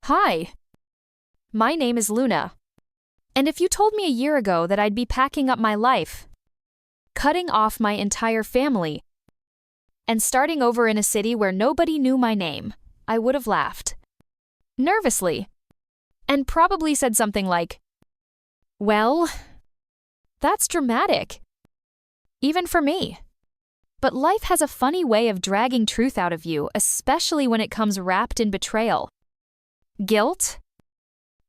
Hi, my name is Luna. And if you told me a year ago that I'd be packing up my life, cutting off my entire family, and starting over in a city where nobody knew my name, I would have laughed. Nervously. And probably said something like, "Well, that's dramatic. Even for me." But life has a funny way of dragging truth out of you, especially when it comes wrapped in betrayal, guilt,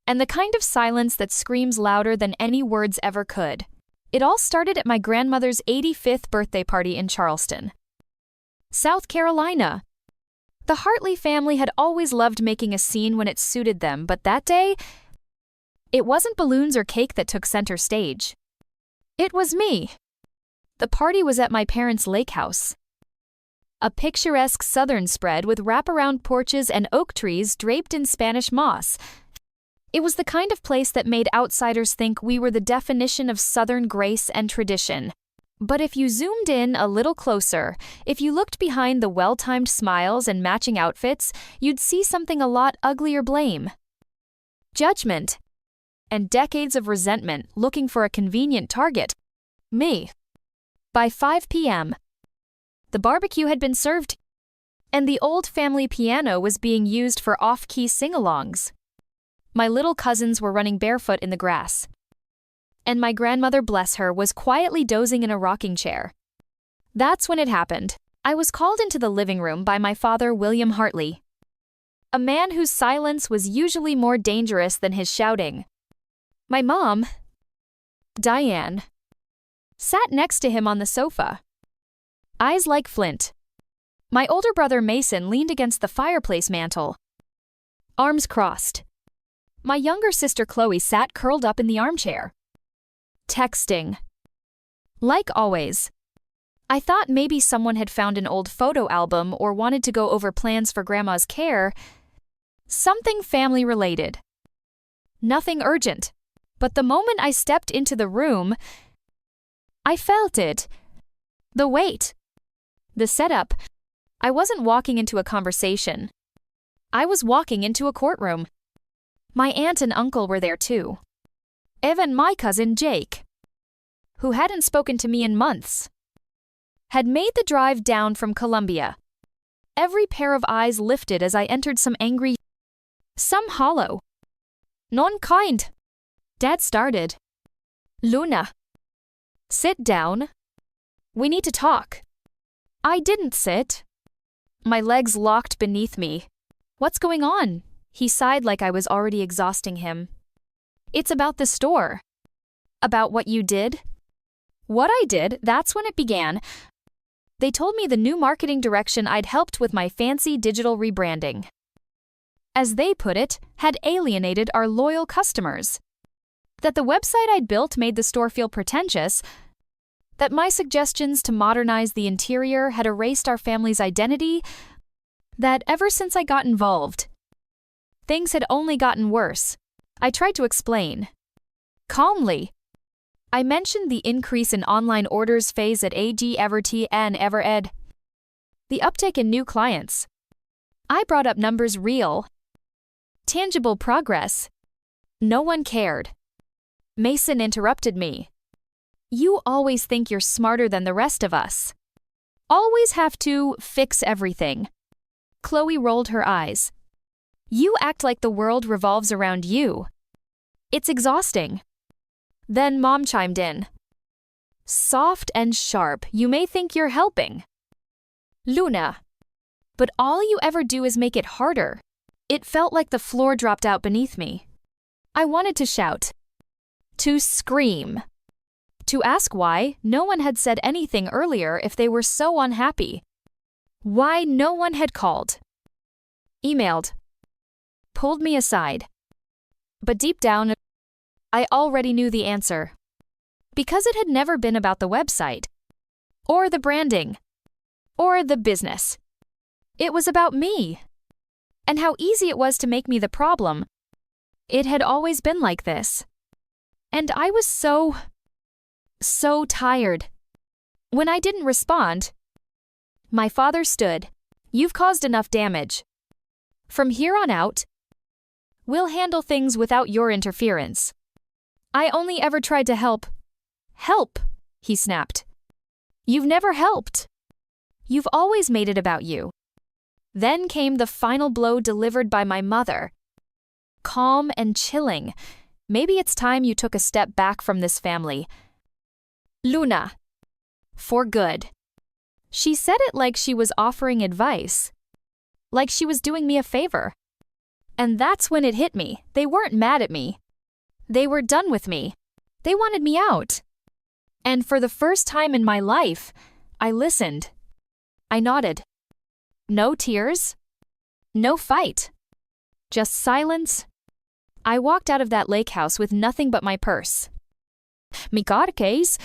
and the kind of silence that screams louder than any words ever could. It all started at my grandmother's 85th birthday party in Charleston, South Carolina. The Hartley family had always loved making a scene when it suited them, but that day, it wasn't balloons or cake that took center stage. It was me. The party was at my parents' lake house, a picturesque southern spread with wraparound porches and oak trees draped in Spanish moss. It was the kind of place that made outsiders think we were the definition of Southern grace and tradition. But if you zoomed in a little closer, if you looked behind the well-timed smiles and matching outfits, you'd see something a lot uglier: blame, judgment, and decades of resentment looking for a convenient target: me. By 5 p.m., the barbecue had been served, and the old family piano was being used for off-key sing-alongs. My little cousins were running barefoot in the grass, and my grandmother, bless her, was quietly dozing in a rocking chair. That's when it happened. I was called into the living room by my father, William Hartley, a man whose silence was usually more dangerous than his shouting. My mom, Diane, sat next to him on the sofa, eyes like flint. My older brother Mason leaned against the fireplace mantel, arms crossed. My younger sister Chloe sat curled up in the armchair, texting. Like always, I thought maybe someone had found an old photo album or wanted to go over plans for Grandma's care. Something family-related. Nothing urgent. But the moment I stepped into the room, I felt it. The weight. The setup. I wasn't walking into a conversation. I was walking into a courtroom. My aunt and uncle were there too. Even my cousin Jake, who hadn't spoken to me in months, had made the drive down from Columbia. Every pair of eyes lifted as I entered, some angry, some hollow. Non-kind. Dad started. "Luna, sit down. We need to talk." I didn't sit. My legs locked beneath me. "What's going on?" He sighed like I was already exhausting him. "It's about the store." "About what you did?" "What I did, that's when it began. They told me the new marketing direction I'd helped with my fancy digital rebranding, as they put it, had alienated our loyal customers. That the website I'd built made the store feel pretentious. That my suggestions to modernize the interior had erased our family's identity. That ever since I got involved, things had only gotten worse. I tried to explain. Calmly. I mentioned the increase in online orders phase at AG Everty and Evered. The uptick in new clients. I brought up numbers, real, tangible progress. No one cared. Mason interrupted me. "You always think you're smarter than the rest of us. Always have to fix everything." Chloe rolled her eyes. "You act like the world revolves around you. It's exhausting." Then Mom chimed in. Soft and sharp, "You may think you're helping, Luna, but all you ever do is make it harder." It felt like the floor dropped out beneath me. I wanted to shout, to scream, to ask why no one had said anything earlier if they were so unhappy. Why no one had called, emailed, pulled me aside. But deep down, I already knew the answer. Because it had never been about the website, or the branding, or the business. It was about me, and how easy it was to make me the problem. It had always been like this. And I was so tired. When I didn't respond, my father stood. "You've caused enough damage. From here on out, We'll handle things without your interference. I only ever tried to help. Help, he snapped. You've never helped. You've always made it about you. Then came the final blow delivered by my mother. Calm and chilling. Maybe it's time you took a step back from this family. Luna. For good. She said it like she was offering advice. Like she was doing me a favor. And that's when it hit me. They weren't mad at me. They were done with me. They wanted me out. And for the first time in my life, I listened. I nodded. No tears. No fight. Just silence. I walked out of that lake house with nothing but my purse. Mi carcase.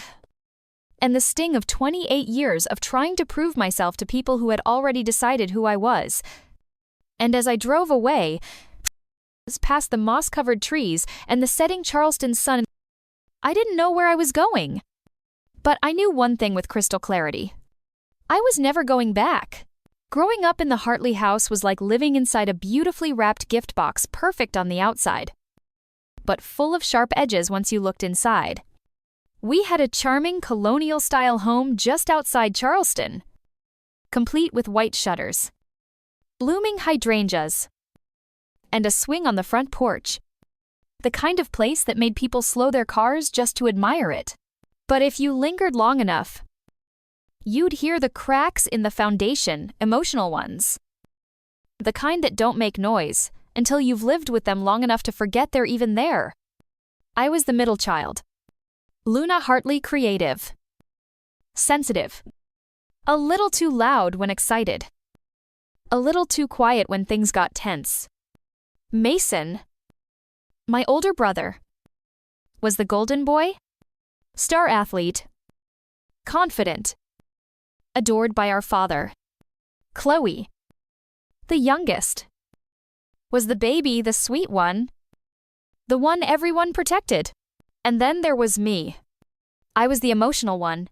And the sting of 28 years of trying to prove myself to people who had already decided who I was. And as I drove away, past the moss-covered trees and the setting Charleston sun, I didn't know where I was going. But I knew one thing with crystal clarity. I was never going back. Growing up in the Hartley house was like living inside a beautifully wrapped gift box, perfect on the outside, but full of sharp edges once you looked inside. We had a charming colonial-style home just outside Charleston, complete with white shutters, blooming hydrangeas, and a swing on the front porch. The kind of place that made people slow their cars just to admire it. But if you lingered long enough, you'd hear the cracks in the foundation, emotional ones. The kind that don't make noise until you've lived with them long enough to forget they're even there. I was the middle child. Luna Hartley, creative, sensitive, a little too loud when excited, a little too quiet when things got tense. Mason, my older brother, was the golden boy, star athlete, confident, adored by our father. Chloe, the youngest, was the baby, the sweet one, the one everyone protected. And then there was me. I was the emotional one,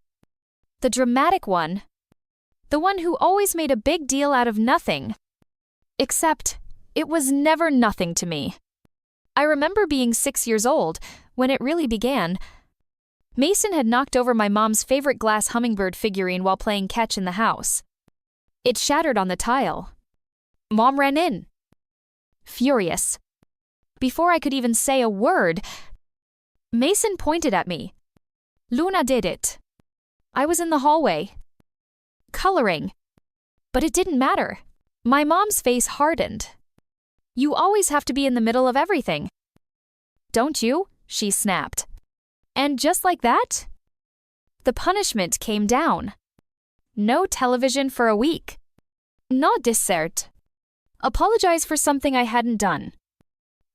the dramatic one, the one who always made a big deal out of nothing. Except, it was never nothing to me. I remember being 6 years old, when it really began. Mason had knocked over my mom's favorite glass hummingbird figurine while playing catch in the house. It shattered on the tile. Mom ran in, furious. Before I could even say a word, Mason pointed at me. Luna did it. I was in the hallway, coloring. But it didn't matter. My mom's face hardened. You always have to be in the middle of everything, don't you? She snapped. And just like that, the punishment came down. No television for a week. No dessert. Apologize for something I hadn't done.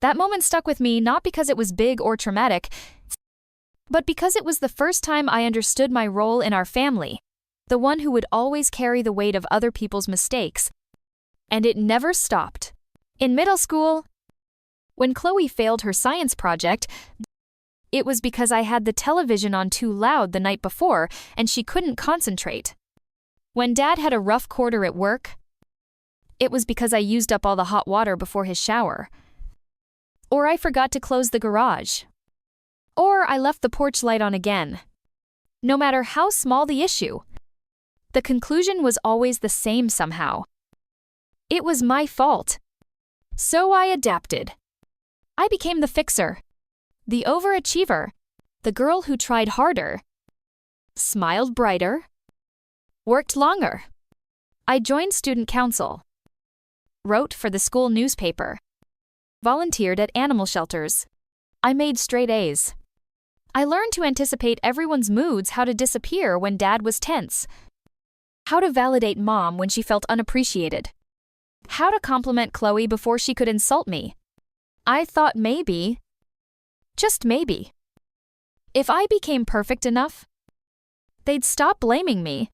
That moment stuck with me not because it was big or traumatic, but because it was the first time I understood my role in our family, the one who would always carry the weight of other people's mistakes. And it never stopped. In middle school, when Chloe failed her science project, it was because I had the television on too loud the night before and she couldn't concentrate. When Dad had a rough quarter at work, it was because I used up all the hot water before his shower. Or I forgot to close the garage. Or I left the porch light on again. No matter how small the issue, the conclusion was always the same somehow. It was my fault. So I adapted. I became the fixer, the overachiever, the girl who tried harder, smiled brighter, worked longer. I joined student council, wrote for the school newspaper, volunteered at animal shelters. I made straight A's. I learned to anticipate everyone's moods, how to disappear when Dad was tense, how to validate Mom when she felt unappreciated, how to compliment Chloe before she could insult me. I thought maybe, just maybe, if I became perfect enough, they'd stop blaming me.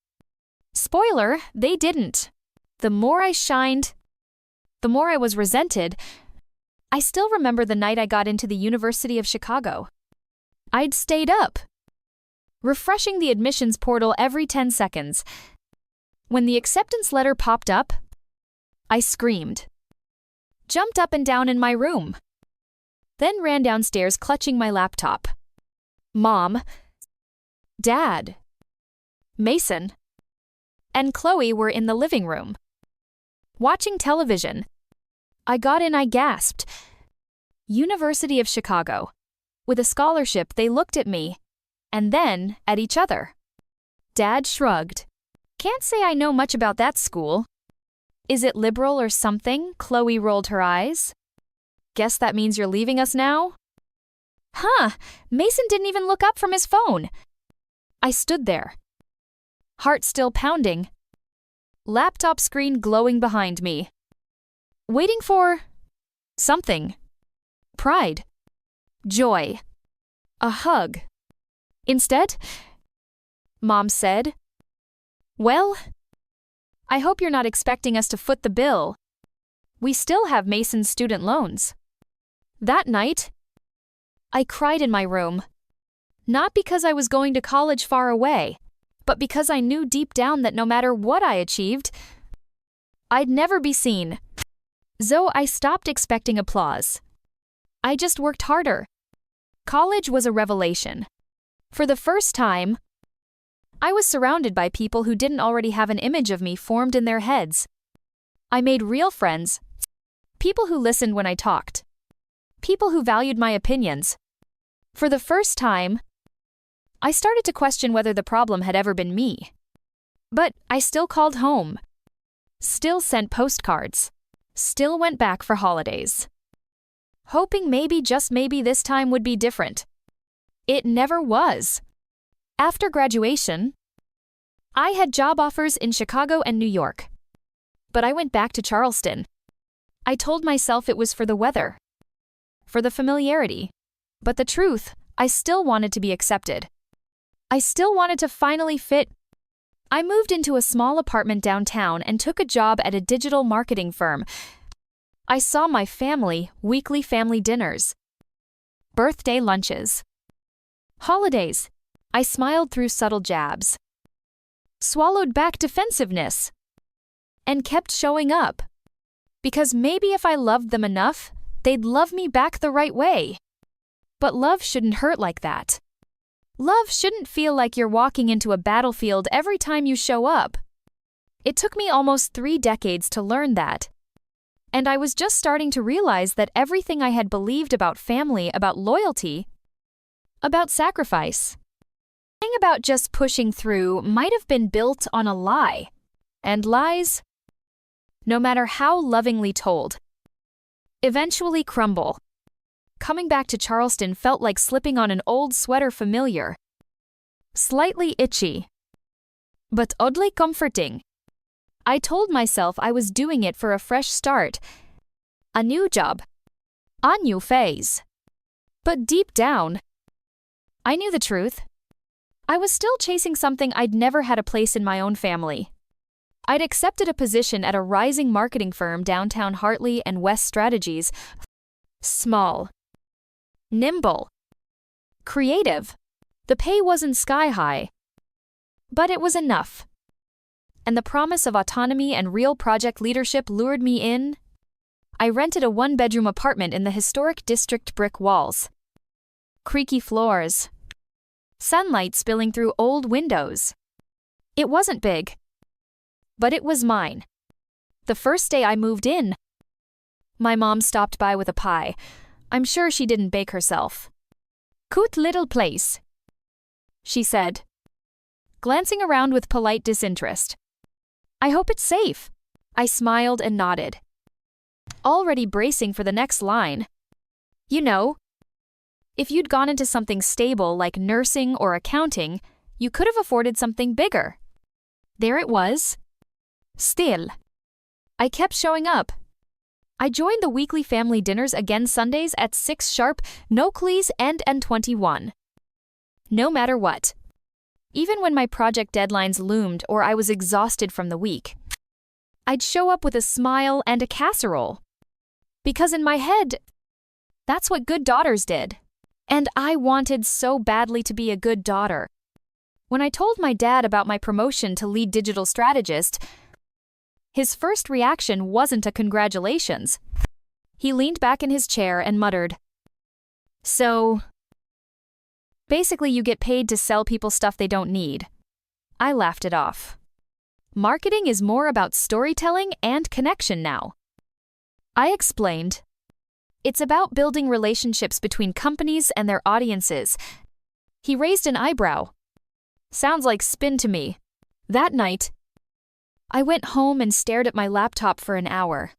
Spoiler, they didn't. The more I shined, the more I was resented. I still remember the night I got into the University of Chicago. I'd stayed up, refreshing the admissions portal every 10 seconds. When the acceptance letter popped up, I screamed, jumped up and down in my room, then ran downstairs clutching my laptop. Mom, Dad, Mason, and Chloe were in the living room, watching television. I got in, I gasped. University of Chicago. With a scholarship, they looked at me, and then at each other. Dad shrugged. Can't say I know much about that school. Is it liberal or something? Chloe rolled her eyes. Guess that means you're leaving us now? Huh, Mason didn't even look up from his phone. I stood there, heart still pounding, laptop screen glowing behind me, waiting for something. Pride, joy, a hug. Instead, Mom said, "Well, I hope you're not expecting us to foot the bill. We still have Mason's student loans." That night, I cried in my room. Not because I was going to college far away, but because I knew deep down that no matter what I achieved, I'd never be seen. So I stopped expecting applause. I just worked harder. College was a revelation. For the first time, I was surrounded by people who didn't already have an image of me formed in their heads. I made real friends, people who listened when I talked, people who valued my opinions. For the first time, I started to question whether the problem had ever been me. But I still called home, still sent postcards, still went back for holidays, hoping maybe, just maybe, this time would be different. It never was. After graduation, I had job offers in Chicago and New York. But I went back to Charleston. I told myself it was for the weather, for the familiarity. But the truth, I still wanted to be accepted. I still wanted to finally fit. I moved into a small apartment downtown and took a job at a digital marketing firm. I saw my family, weekly family dinners, birthday lunches, holidays. I smiled through subtle jabs, swallowed back defensiveness, and kept showing up. Because maybe if I loved them enough, they'd love me back the right way. But love shouldn't hurt like that. Love shouldn't feel like you're walking into a battlefield every time you show up. It took me almost 3 decades to learn that. And I was just starting to realize that everything I had believed about family, about loyalty, about sacrifice, about just pushing through might have been built on a lie. And lies, no matter how lovingly told, eventually crumble. Coming back to Charleston felt like slipping on an old sweater, familiar, slightly itchy, but oddly comforting. I told myself I was doing it for a fresh start, a new job, a new phase. But deep down, I knew the truth. I was still chasing something I'd never had a place in my own family. I'd accepted a position at a rising marketing firm downtown Hartley and West Strategies. Small, nimble, creative. The pay wasn't sky high, but it was enough. And the promise of autonomy and real project leadership lured me in. I rented a 1-bedroom apartment in the historic district, brick walls, creaky floors, sunlight spilling through old windows. It wasn't big, but it was mine. The first day I moved in, my mom stopped by with a pie. I'm sure she didn't bake herself. "Cute little place," she said, glancing around with polite disinterest. "I hope it's safe." I smiled and nodded, already bracing for the next line. You know, if you'd gone into something stable like nursing or accounting, you could have afforded something bigger. There it was. Still, I kept showing up. I joined the weekly family dinners again Sundays at 6 sharp, no clees and N21. No matter what. Even when my project deadlines loomed or I was exhausted from the week, I'd show up with a smile and a casserole. Because in my head, that's what good daughters did. And I wanted so badly to be a good daughter. When I told my dad about my promotion to lead digital strategist, his first reaction wasn't a congratulations. He leaned back in his chair and muttered, So, basically, you get paid to sell people stuff they don't need. I laughed it off. Marketing is more about storytelling and connection now. I explained. It's about building relationships between companies and their audiences. He raised an eyebrow. Sounds like spin to me. That night, I went home and stared at my laptop for an hour.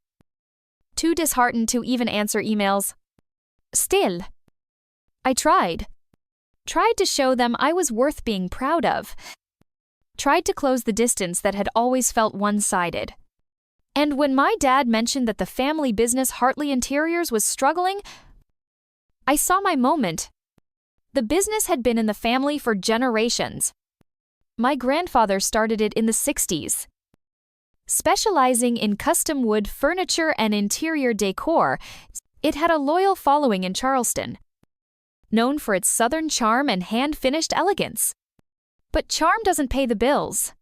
Too disheartened to even answer emails. Still, I tried. Tried to show them I was worth being proud of. Tried to close the distance that had always felt one-sided. And when my dad mentioned that the family business Hartley Interiors was struggling, I saw my moment. The business had been in the family for generations. My grandfather started it in the 60s. Specializing in custom wood furniture and interior decor, it had a loyal following in Charleston, known for its southern charm and hand-finished elegance. But charm doesn't pay the bills,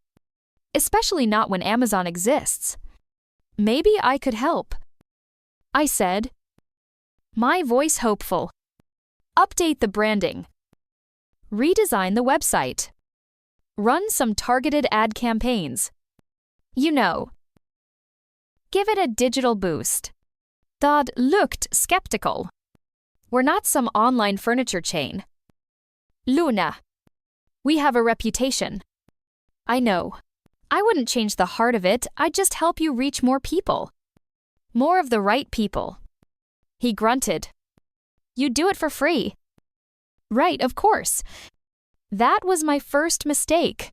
especially not when Amazon exists. Maybe I could help, I said. My voice hopeful. Update the branding. Redesign the website. Run some targeted ad campaigns. You know. Give it a digital boost. Dodd looked skeptical. We're not some online furniture chain. Luna. We have a reputation. I know. I wouldn't change the heart of it, I'd just help you reach more people. More of the right people. He grunted. You'd do it for free. Right, of course. That was my first mistake.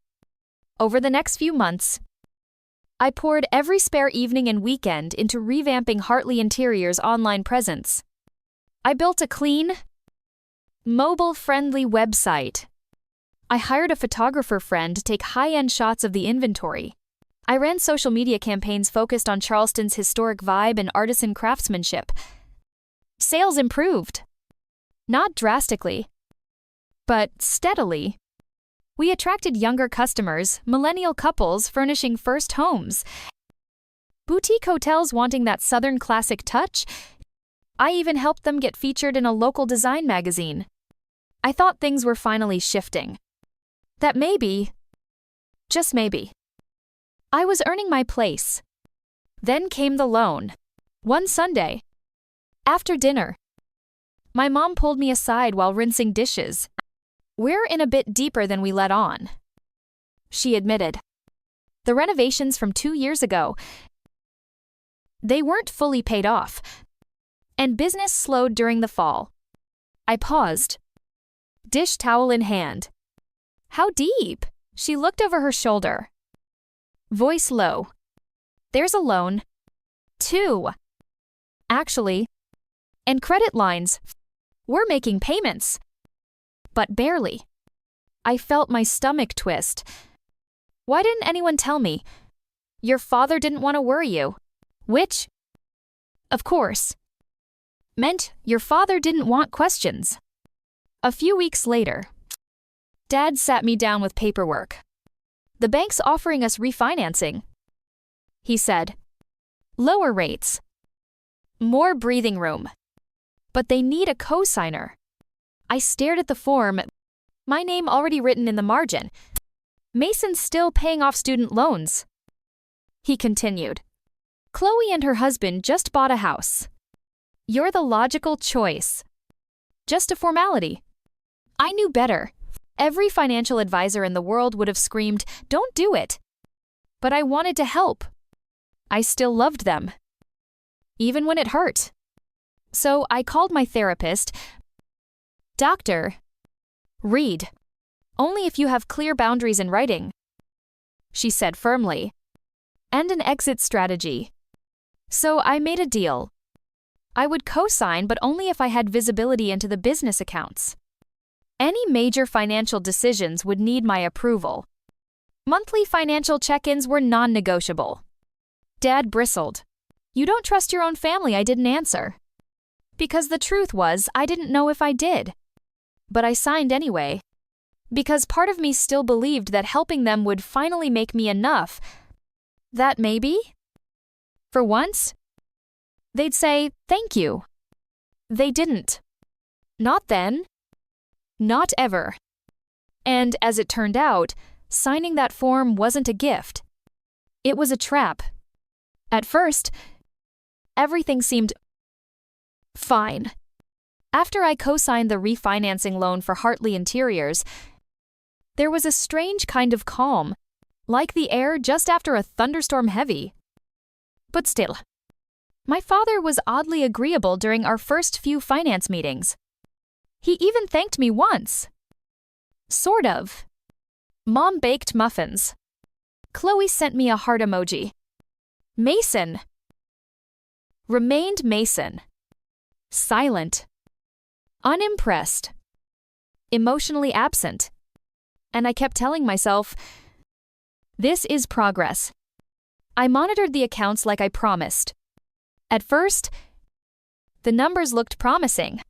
Over the next few months, I poured every spare evening and weekend into revamping Hartley Interiors' online presence. I built a clean, mobile-friendly website. I hired a photographer friend to take high-end shots of the inventory. I ran social media campaigns focused on Charleston's historic vibe and artisan craftsmanship. Sales improved. Not drastically, but steadily. We attracted younger customers, millennial couples furnishing first homes, boutique hotels wanting that Southern classic touch. I even helped them get featured in a local design magazine. I thought things were finally shifting. That maybe, just maybe, I was earning my place. Then came the loan. One Sunday, after dinner, my mom pulled me aside while rinsing dishes. We're in a bit deeper than we let on, she admitted. The renovations from 2 years ago, they weren't fully paid off, and business slowed during the fall. I paused, dish towel in hand. How deep? She looked over her shoulder. Voice low. There's a loan. 2. Actually. And credit lines. We're making payments. But barely. I felt my stomach twist. Why didn't anyone tell me? Your father didn't want to worry you. Which, of course, meant your father didn't want questions. A few weeks later, Dad sat me down with paperwork. The bank's offering us refinancing, he said. Lower rates. More breathing room. But they need a co-signer. I stared at the form, my name already written in the margin. Mason's still paying off student loans. He continued. Chloe and her husband just bought a house. You're the logical choice. Just a formality. I knew better. Every financial advisor in the world would have screamed, don't do it. But I wanted to help. I still loved them. Even when it hurt. So I called my therapist. Doctor, read. Only if you have clear boundaries in writing, she said firmly. And an exit strategy. So I made a deal. I would co-sign, but only if I had visibility into the business accounts. Any major financial decisions would need my approval. Monthly financial check-ins were non-negotiable. Dad bristled. You don't trust your own family, I didn't answer. Because the truth was, I didn't know if I did. But I signed anyway. Because part of me still believed that helping them would finally make me enough. That maybe, for once, they'd say, thank you. They didn't. Not then. Not ever. And as it turned out, signing that form wasn't a gift. It was a trap. At first, everything seemed fine. After I co-signed the refinancing loan for Hartley Interiors, there was a strange kind of calm, like the air just after a thunderstorm heavy. But still, my father was oddly agreeable during our first few finance meetings. He even thanked me once. Sort of. Mom baked muffins. Chloe sent me a heart emoji. Mason remained Mason. Silent. Unimpressed. Emotionally absent. And I kept telling myself, this is progress. I monitored the accounts like I promised. At first, the numbers looked promising.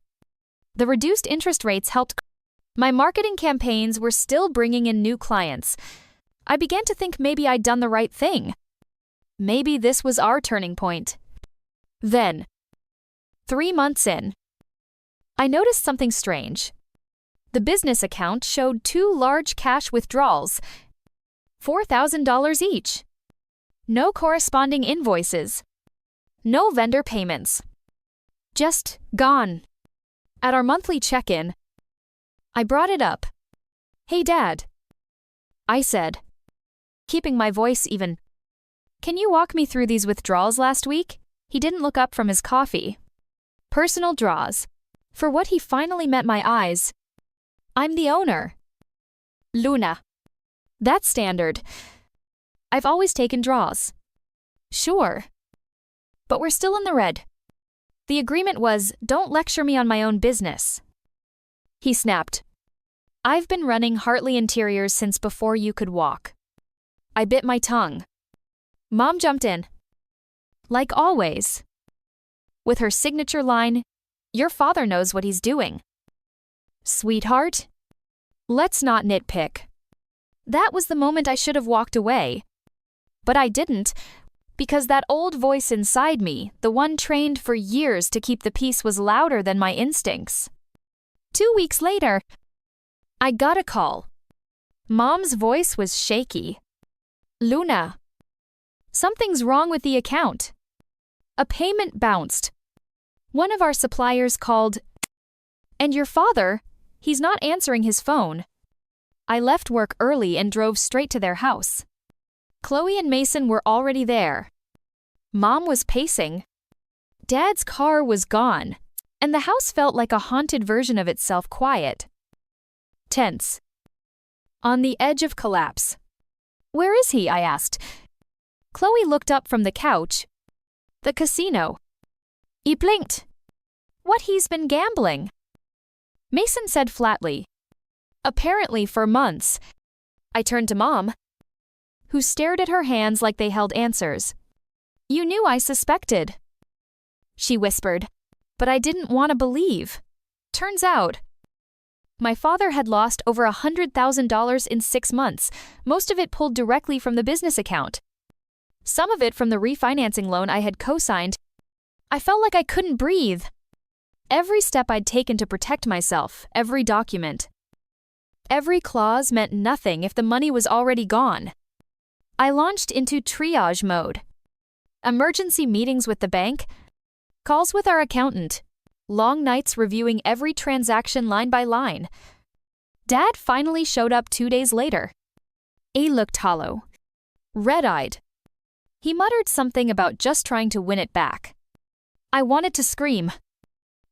The reduced interest rates helped. My marketing campaigns were still bringing in new clients. I began to think maybe I'd done the right thing. Maybe this was our turning point. Then, 3 months in, I noticed something strange. The business account showed 2 large cash withdrawals, $4,000 each. No corresponding invoices. No vendor payments. Just gone. At our monthly check-in, I brought it up. Hey, Dad. I said, keeping my voice even. Can you walk me through these withdrawals last week? He didn't look up from his coffee. Personal draws. For what he finally met my eyes. I'm the owner. Luna. That's standard. I've always taken draws. Sure. But we're still in the red. The agreement was, don't lecture me on my own business. He snapped. I've been running Hartley Interiors since before you could walk. I bit my tongue. Mom jumped in. Like always. With her signature line, your father knows what he's doing. Sweetheart, let's not nitpick. That was the moment I should have walked away. But I didn't, because that old voice inside me, the one trained for years to keep the peace, was louder than my instincts. 2 weeks later, I got a call. Mom's voice was shaky. Luna, something's wrong with the account. A payment bounced. One of our suppliers called, and your father, he's not answering his phone. I left work early and drove straight to their house. Chloe and Mason were already there. Mom was pacing. Dad's car was gone, and the house felt like a haunted version of itself, quiet. Tense. On the edge of collapse. Where is he? I asked. Chloe looked up from the couch. The casino. He blinked. What, he's been gambling? Mason said flatly. Apparently for months. I turned to Mom, who stared at her hands like they held answers. You knew I suspected. She whispered, but I didn't want to believe. Turns out, my father had lost over $100,000 in 6 months, most of it pulled directly from the business account. Some of it from the refinancing loan I had co-signed. I felt like I couldn't breathe. Every step I'd taken to protect myself, every document, every clause meant nothing if the money was already gone. I launched into triage mode. Emergency meetings with the bank, calls with our accountant, long nights reviewing every transaction line by line. Dad finally showed up 2 days later. He looked hollow, red-eyed. He muttered something about just trying to win it back. I wanted to scream,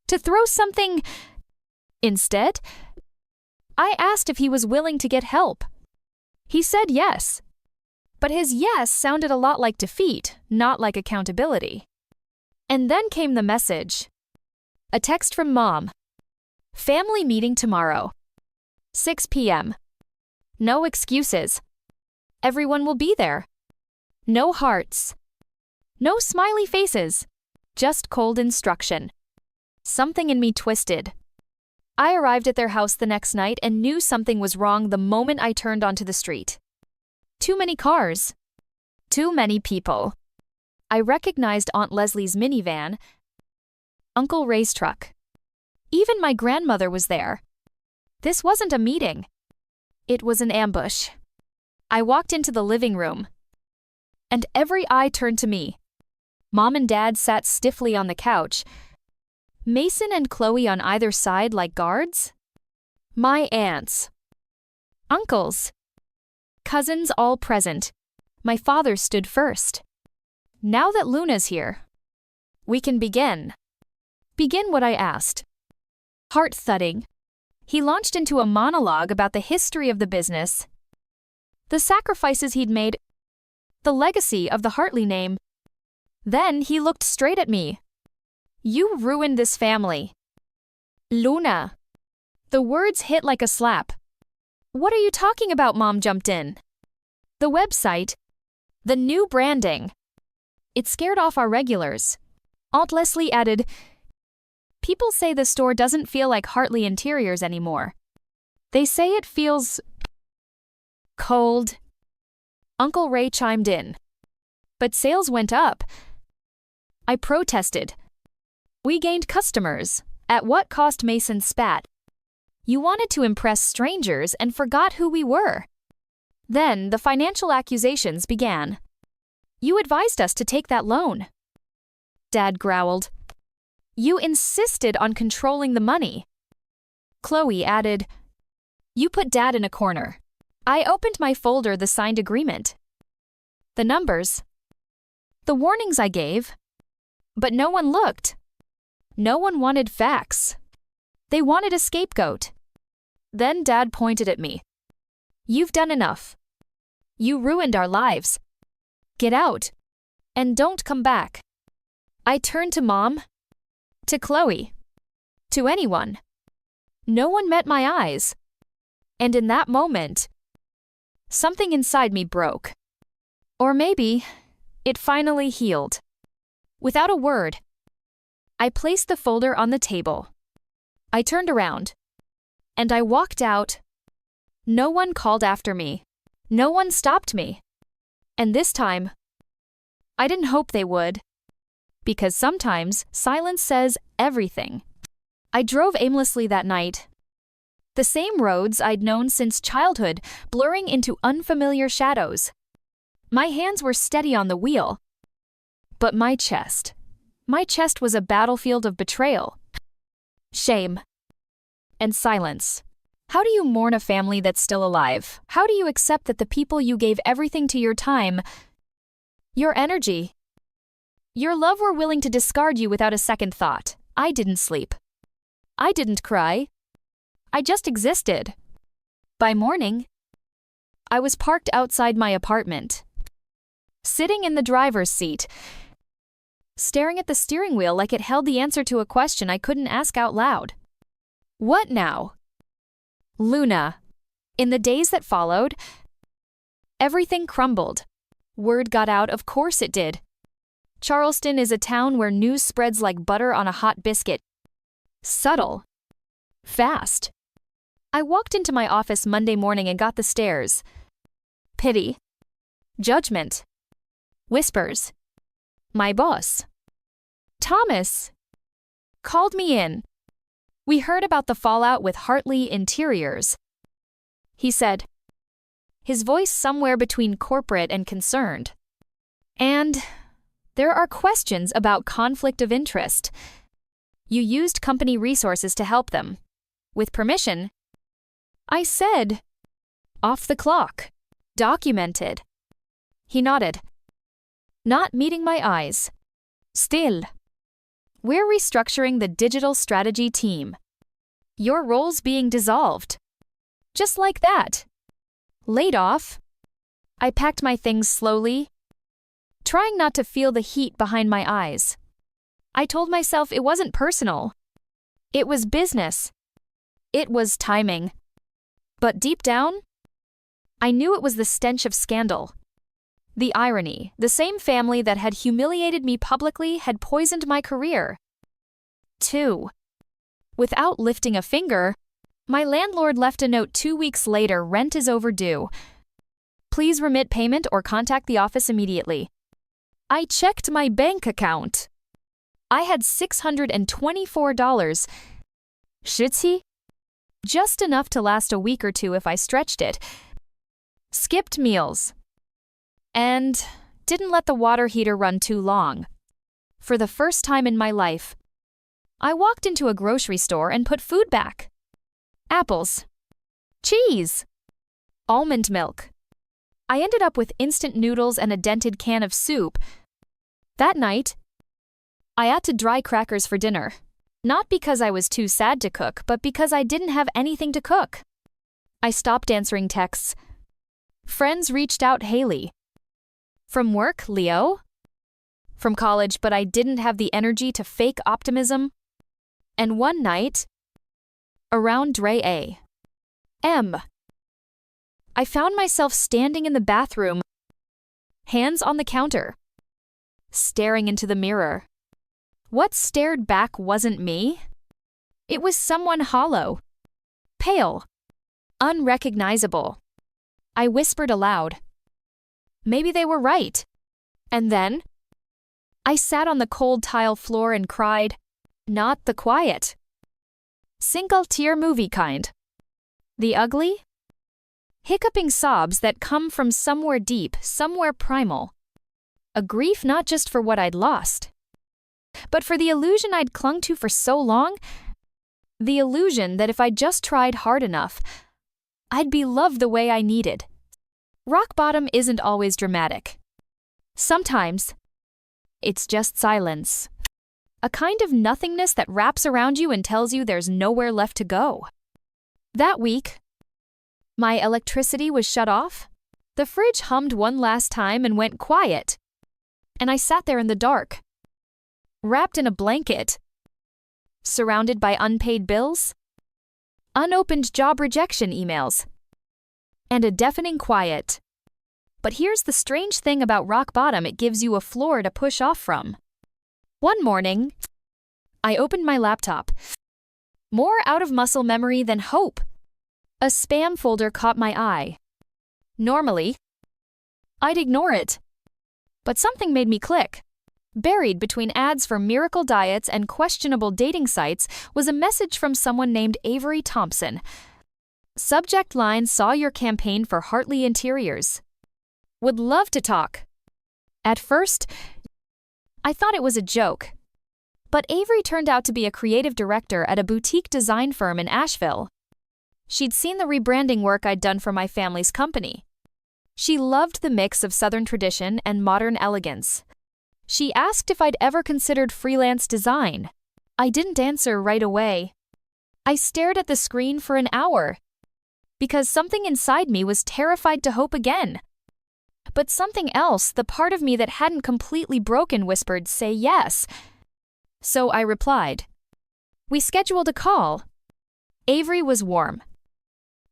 to throw something. Instead, I asked if he was willing to get help. He said yes. But his yes sounded a lot like defeat, not like accountability. And then came the message. A text from Mom. Family meeting tomorrow. 6 p.m. No excuses. Everyone will be there. No hearts. No smiley faces. Just cold instruction. Something in me twisted. I arrived at their house the next night and knew something was wrong the moment I turned onto the street. Too many cars. Too many people. I recognized Aunt Leslie's minivan, Uncle Ray's truck, Even my grandmother was there. This wasn't a meeting. It was an ambush. I walked into the living room, and every eye turned to me. Mom and Dad sat stiffly on the couch, Mason and Chloe on either side like guards. My aunts, uncles, cousins all present. My father stood first. Now that Luna's here, we can begin. Begin what I asked. Heart thudding, he launched into a monologue about the history of the business, the sacrifices he'd made, the legacy of the Hartley name. Then he looked straight at me. You ruined this family. Luna. The words hit like a slap. What are you talking about? Mom jumped in. The website. The new branding. It scared off our regulars. Aunt Leslie added, people say the store doesn't feel like Hartley Interiors anymore. They say it feels cold. Uncle Ray chimed in. But sales went up. I protested. We gained customers. At what cost? Mason spat. You wanted to impress strangers and forgot who we were. Then the financial accusations began. You advised us to take that loan. Dad growled. You insisted on controlling the money. Chloe added, you put Dad in a corner. I opened my folder, the signed agreement. The numbers. The warnings I gave. But no one looked. No one wanted facts. They wanted a scapegoat. Then Dad pointed at me. You've done enough. You ruined our lives. Get out. And don't come back. I turned to Mom. To Chloe. To anyone. No one met my eyes. And in that moment, something inside me broke. Or maybe it finally healed. Without a word, I placed the folder on the table. I turned around. And I walked out. No one called after me. No one stopped me. And this time, I didn't hope they would. Because sometimes silence says everything. I drove aimlessly that night. The same roads I'd known since childhood, blurring into unfamiliar shadows. My hands were steady on the wheel. But my chest was a battlefield of betrayal, shame, and silence. How do you mourn a family that's still alive? How do you accept that the people you gave everything to, your time, your energy, your love, were willing to discard you without a second thought? I didn't sleep. I didn't cry. I just existed. By morning, I was parked outside my apartment, sitting in the driver's seat, staring at the steering wheel like it held the answer to a question I couldn't ask out loud. What now? Luna. In the days that followed, everything crumbled. Word got out, of course it did. Charleston is a town where news spreads like butter on a hot biscuit. Subtle. Fast. I walked into my office Monday morning and got the stares. Pity. Judgment. Whispers. My boss, Thomas, called me in. We heard about the fallout with Hartley Interiors. He said, his voice somewhere between corporate and concerned. And there are questions about conflict of interest. You used company resources to help them. With permission. I said, off the clock. Documented. He nodded. Not meeting my eyes. Still. We're restructuring the digital strategy team. Your role's being dissolved. Just like that. Laid off. I packed my things slowly, trying not to feel the heat behind my eyes. I told myself it wasn't personal. It was business. It was timing. But deep down, I knew it was the stench of scandal. The irony, the same family that had humiliated me publicly had poisoned my career. 2. Without lifting a finger, my landlord left a note 2 weeks later. Rent is overdue. Please remit payment or contact the office immediately. I checked my bank account. I had $624. Shitty? Just enough to last a week or two if I stretched it. Skipped meals. And didn't let the water heater run too long. For the first time in my life, I walked into a grocery store and put food back. Apples. Cheese. Almond milk. I ended up with instant noodles and a dented can of soup. That night, I ate dry crackers for dinner. Not because I was too sad to cook, but because I didn't have anything to cook. I stopped answering texts. Friends reached out, Haley. From work, Leo. From college, but I didn't have the energy to fake optimism. And one night, around Dre A.M., I found myself standing in the bathroom, hands on the counter, staring into the mirror. What stared back wasn't me. It was someone hollow, pale, unrecognizable. I whispered aloud. Maybe they were right. And then, I sat on the cold tile floor and cried, not the quiet, single-tear movie kind. The ugly, hiccuping sobs that come from somewhere deep, somewhere primal. A grief not just for what I'd lost, but for the illusion I'd clung to for so long, the illusion that if I just tried hard enough, I'd be loved the way I needed. Rock bottom isn't always dramatic. Sometimes, it's just silence. A kind of nothingness that wraps around you and tells you there's nowhere left to go. That week, my electricity was shut off, the fridge hummed one last time and went quiet, and I sat there in the dark, wrapped in a blanket, surrounded by unpaid bills, unopened job rejection emails, and a deafening quiet. But here's the strange thing about rock bottom: it gives you a floor to push off from. One morning, I opened my laptop. More out of muscle memory than hope. A spam folder caught my eye. Normally, I'd ignore it. But something made me click. Buried between ads for miracle diets and questionable dating sites was a message from someone named Avery Thompson. Subject line: saw your campaign for Hartley Interiors. Would love to talk. At first, I thought it was a joke. But Avery turned out to be a creative director at a boutique design firm in Asheville. She'd seen the rebranding work I'd done for my family's company. She loved the mix of Southern tradition and modern elegance. She asked if I'd ever considered freelance design. I didn't answer right away. I stared at the screen for an hour, because something inside me was terrified to hope again. But something else, the part of me that hadn't completely broken, whispered, say yes. So I replied. We scheduled a call. Avery was warm.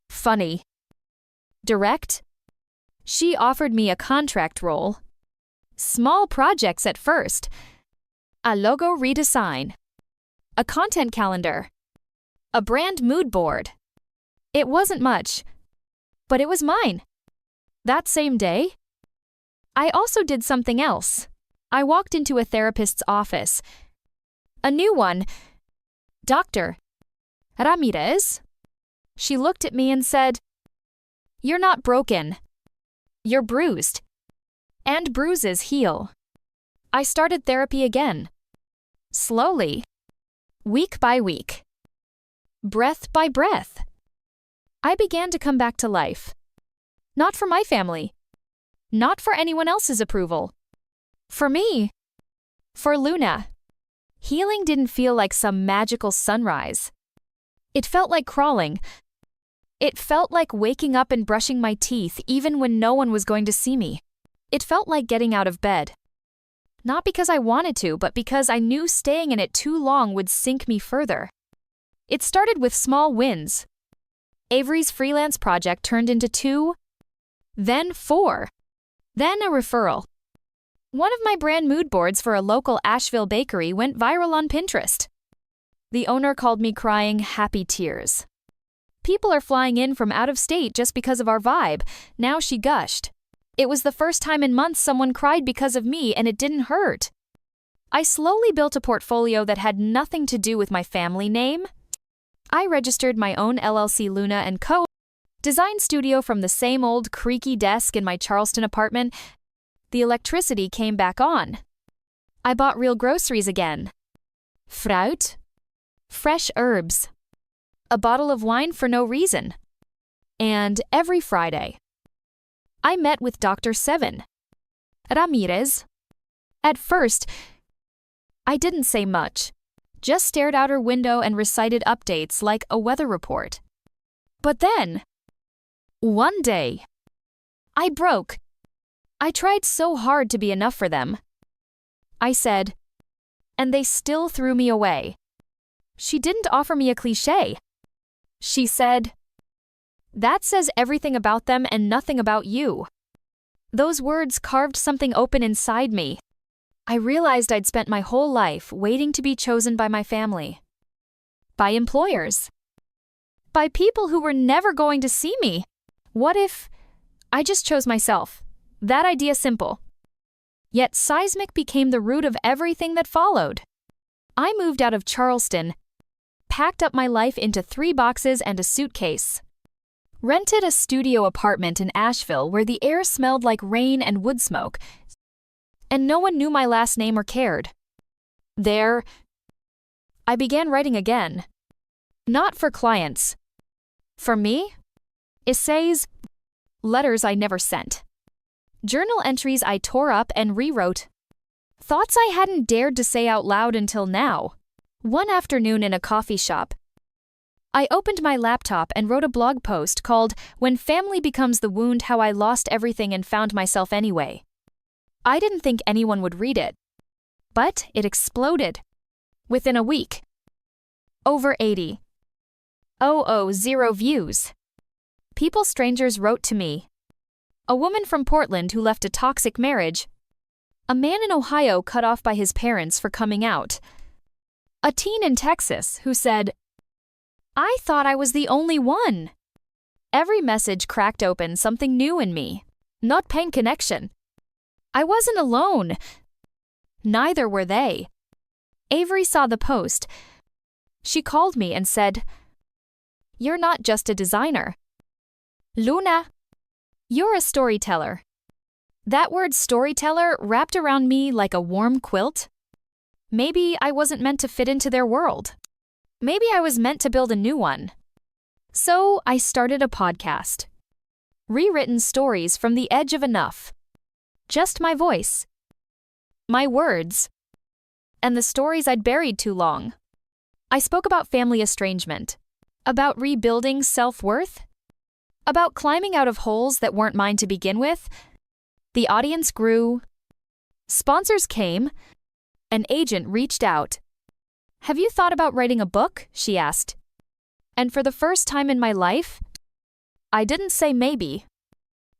Funny. Direct. She offered me a contract role. Small projects at first. A logo redesign. A content calendar. A brand mood board. It wasn't much, but it was mine. That same day, I also did something else. I walked into a therapist's office. A new one. Dr. Ramirez. She looked at me and said, "You're not broken. You're bruised. And bruises heal." I started therapy again. Slowly. Week by week. Breath by breath. I began to come back to life. Not for my family. Not for anyone else's approval. For me. For Luna. Healing didn't feel like some magical sunrise. It felt like crawling. It felt like waking up and brushing my teeth even when no one was going to see me. It felt like getting out of bed. Not because I wanted to, but because I knew staying in it too long would sink me further. It started with small wins. Avery's freelance project turned into 2, then 4, then a referral. One of my brand mood boards for a local Asheville bakery went viral on Pinterest. The owner called me crying happy tears. People are flying in from out of state just because of our vibe. Now she gushed. It was the first time in months someone cried because of me, and it didn't hurt. I slowly built a portfolio that had nothing to do with my family name. I registered my own LLC, Luna & Co. Design studio from the same old creaky desk in my Charleston apartment. The electricity came back on. I bought real groceries again. Fruit. Fresh herbs. A bottle of wine for no reason. And every Friday, I met with Dr. Seven Ramirez. At first, I didn't say much, just stared out her window and recited updates like a weather report. But then, one day, I broke. I tried so hard to be enough for them. I said, and they still threw me away. She didn't offer me a cliché. She said, that says everything about them and nothing about you. Those words carved something open inside me. I realized I'd spent my whole life waiting to be chosen by my family, by employers, by people who were never going to see me. What if I just chose myself? That idea simple. Yet seismic became the root of everything that followed. I moved out of Charleston, packed up my life into 3 boxes and a suitcase, rented a studio apartment in Asheville where the air smelled like rain and wood smoke, and no one knew my last name or cared. There, I began writing again. Not for clients. For me? Essays, letters I never sent. Journal entries I tore up and rewrote. Thoughts I hadn't dared to say out loud until now. One afternoon in a coffee shop, I opened my laptop and wrote a blog post called When Family Becomes the Wound, How I Lost Everything and Found Myself Anyway. I didn't think anyone would read it, but it exploded. Within a week, over 0 views. People strangers wrote to me. A woman from Portland who left a toxic marriage. A man in Ohio cut off by his parents for coming out. A teen in Texas who said, I thought I was the only one. Every message cracked open something new in me. Not pain connection. I wasn't alone. Neither were they. Avery saw the post. She called me and said, you're not just a designer. Luna, you're a storyteller. That word storyteller wrapped around me like a warm quilt. Maybe I wasn't meant to fit into their world. Maybe I was meant to build a new one. So I started a podcast. Rewritten stories from the edge of enough. Just my voice. My words. And the stories I'd buried too long. I spoke about family estrangement. About rebuilding self-worth. About climbing out of holes that weren't mine to begin with. The audience grew. Sponsors came. An agent reached out. Have you thought about writing a book? She asked. And for the first time in my life, I didn't say maybe.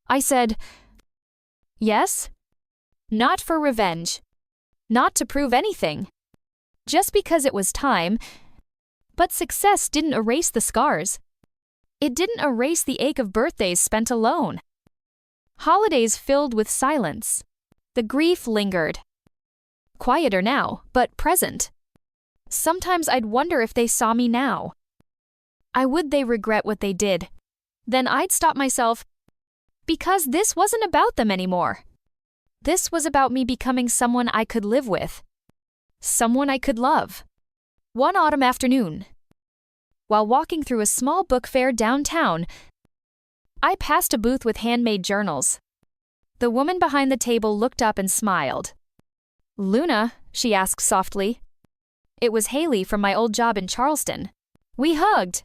I said, yes. Not for revenge. Not to prove anything. Just because it was time. But success didn't erase the scars. It didn't erase the ache of birthdays spent alone. Holidays filled with silence. The grief lingered. Quieter now, but present. Sometimes I'd wonder if they saw me now. Would they regret what they did? Then I'd stop myself. Because this wasn't about them anymore. This was about me becoming someone I could live with. Someone I could love. One autumn afternoon, while walking through a small book fair downtown, I passed a booth with handmade journals. The woman behind the table looked up and smiled. Luna, she asked softly. It was Haley from my old job in Charleston. We hugged.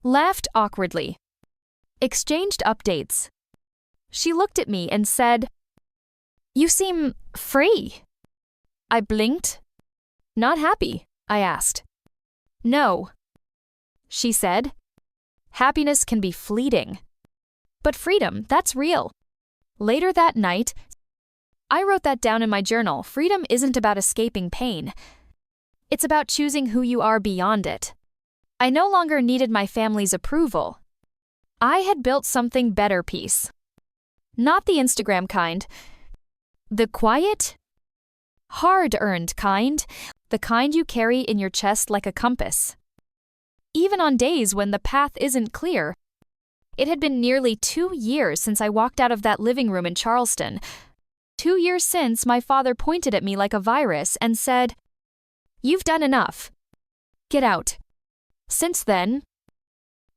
Laughed awkwardly. Exchanged updates. She looked at me and said, you seem free. I blinked. Not happy, I asked. No. She said, happiness can be fleeting. But freedom, that's real. Later that night, I wrote that down in my journal. Freedom isn't about escaping pain. It's about choosing who you are beyond it. I no longer needed my family's approval. I had built something better, peace. Not the Instagram kind. The quiet, hard-earned kind. The kind you carry in your chest like a compass. Even even on days when the path isn't clear. It had been nearly 2 years since I walked out of that living room in Charleston. 2 years since my father pointed at me like a virus and said, "You've done enough. Get out." Since then,